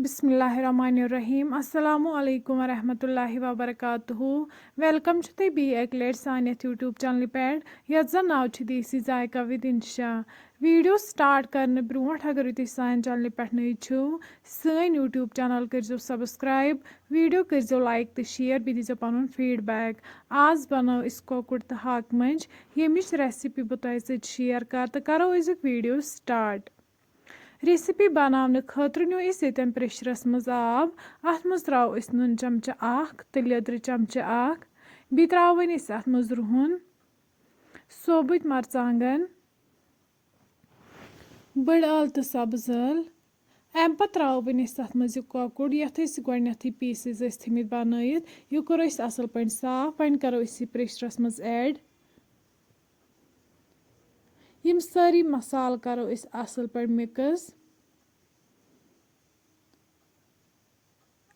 बिस्मिल्लाहिर्रहमानिर्रहीम अस्सलामु अलैकुम वरहमतुल्लाहि वबरकातुहू वेलकम छु तुह बी एक लेट सान यूट्यूब चैनल पे यथ जन नाव देसी जायका विद इंशा वीडियो स्टार्ट करने ब्रोट अगर तुम सान चैनल पे नई छो सन यूट्यूब चैनल करो सब्सक्राइब वीडियो करो लाइक तो शेयर बे दीजो पन फीडबैक आज बनो इस कोकुर तो हाक मंज यमिच रेसिपी बह तुम शेयर कर तो करो अजुक वीडियो स्टार्ट रेसिपी बनाने खतर नो ये प्रेशरस मज आब अत मज त्रो नून चमचा तो लेदर चमचा बे त्रोन अत मज रुहन सोबुत मरचांगन बड़ आल तो सब्ज आल अम पे त्रोन अत मज यह कॉकुर यथ गोथी पीसेस थमित बनत यह कोर असल पे साफ वन करो प्रेशरस मज ऐड यम सारी मसाल करो असल पे मिक्स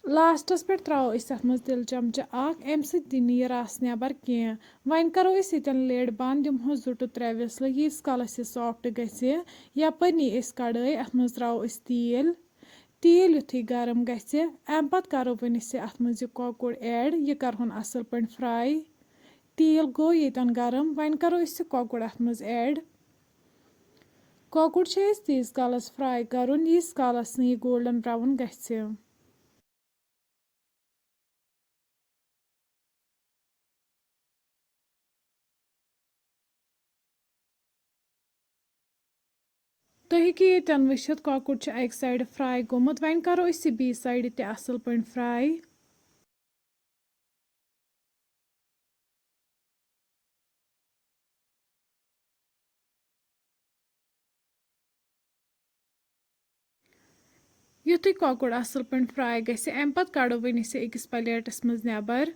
लास्टस पे त्रो अत मज तिल चमचा अम सी नी रस नबर कह वन करो ये लेड बंद दिमो 2 to 3 विसल यीस कालस यह सॉफ्ट गि यपर नी कड़ाई अत मज त्रो तेल तेल युथी गरम गि अम पत करो वन अत मज यह कॉकुर ऐड यह करहन असल पे फ्राई तेल गो येतन गरम वन करो यह कॉकुर अत मज ऐड कॉकुर तीस कालस फ्राई करुन यीस कालस यह गोल्डन ब्राउन गि तुम हेकि येतन वुचित कॉकुर अक साइड फ्राई गोमुत वन करो बी साइड ते असल पे फ्राई युथी कॉकुर असल पे फ्राई गि अम पत कड़ो वन अकिस प्लेटस मज नबर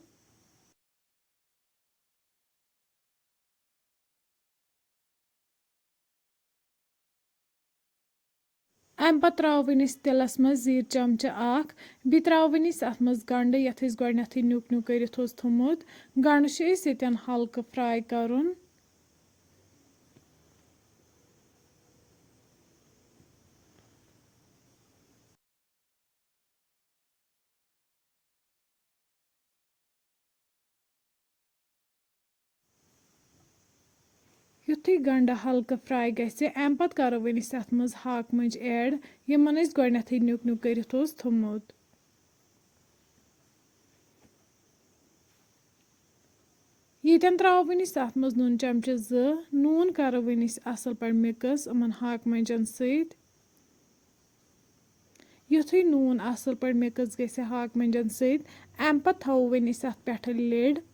अम पत त्रो वन तिलस मज जीर चमचा बे त्रो वन अत मज गंड यथ गोथी न्यूक न्यूक कर थोमुत गंड ये हल्क फ्राई करुन युथी गंड हल्क फ्राई गि अम पत करो वन अत मज हाक मंज ऐड यमन गोथी न्यूक न्यूक कर थोमुत यीतन त्रो वन अत मज नून चमचा 2 नून करो वन असल पे मिक्स यमन हाक मंजन सत युथी नून असल पे मिक्स गि हाक मंजन सत अम पत थो वन अत पे लिड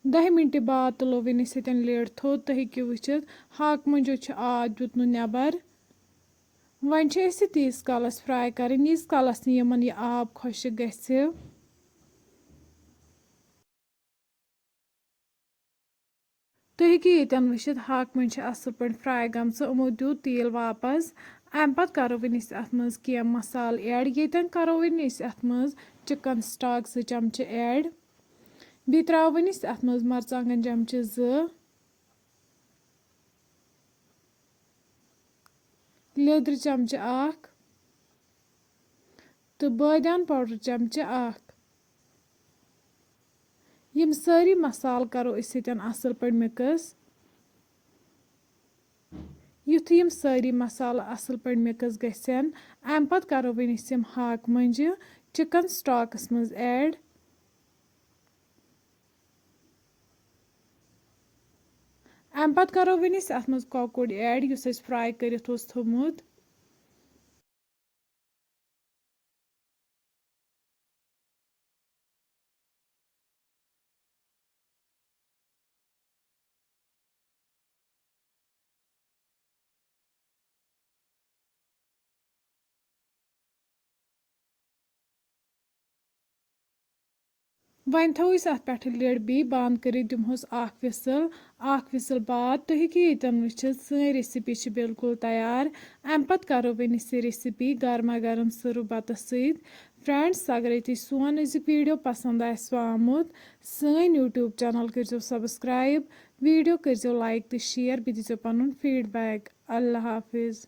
दह मिनट बाद तुलो वन लिड थोद तो हेकि वुचित हाक मंजो आब दुत नबर वन तीस कालस फ्राई कर यीस कालस यमन यह आब खुश गि तुम हेकि येतन वुचित हाक मंज असल पे फ्राई गमच यमो दीत तेल वापस अम पत करो वन अत मज कह मसाल ऐड येतन करो वन अत मज चिकन स्टॉक 2 चमचा ऐड बे त्रो वन अत मज मरचांगन चमचा 2 लेदर चमचा तो बादान पाउडर चमचा यम सारी मसाल करो असल पे मिक्स युथी यम सारी मसाल असल पे मिक्स गसन अम पत करो वन यम हाक मंज चिकन स्टॉकस मज ऐड अम पत करो वन अत मज कॉकुर ऐड युस फ्राई कर थोमुत वन थो अत पे लिड बी बंद कर दिमोस विसल बाद तुम हेकि येतन वुचित सन रेसिपी बिल्कुल तैयार अम पत करो वन रेसिपी गर्मा गर्म सर्व बत सत फ्रेंड्स अगर ये सोन अजुक वीडियो पसंद आमुत सन यूट्यूब चैनल करो सब्सक्राइब वीडियो करो लाइक तो शेयर बे दीजिए पन फीडबैक अल्लाह हाफिज़।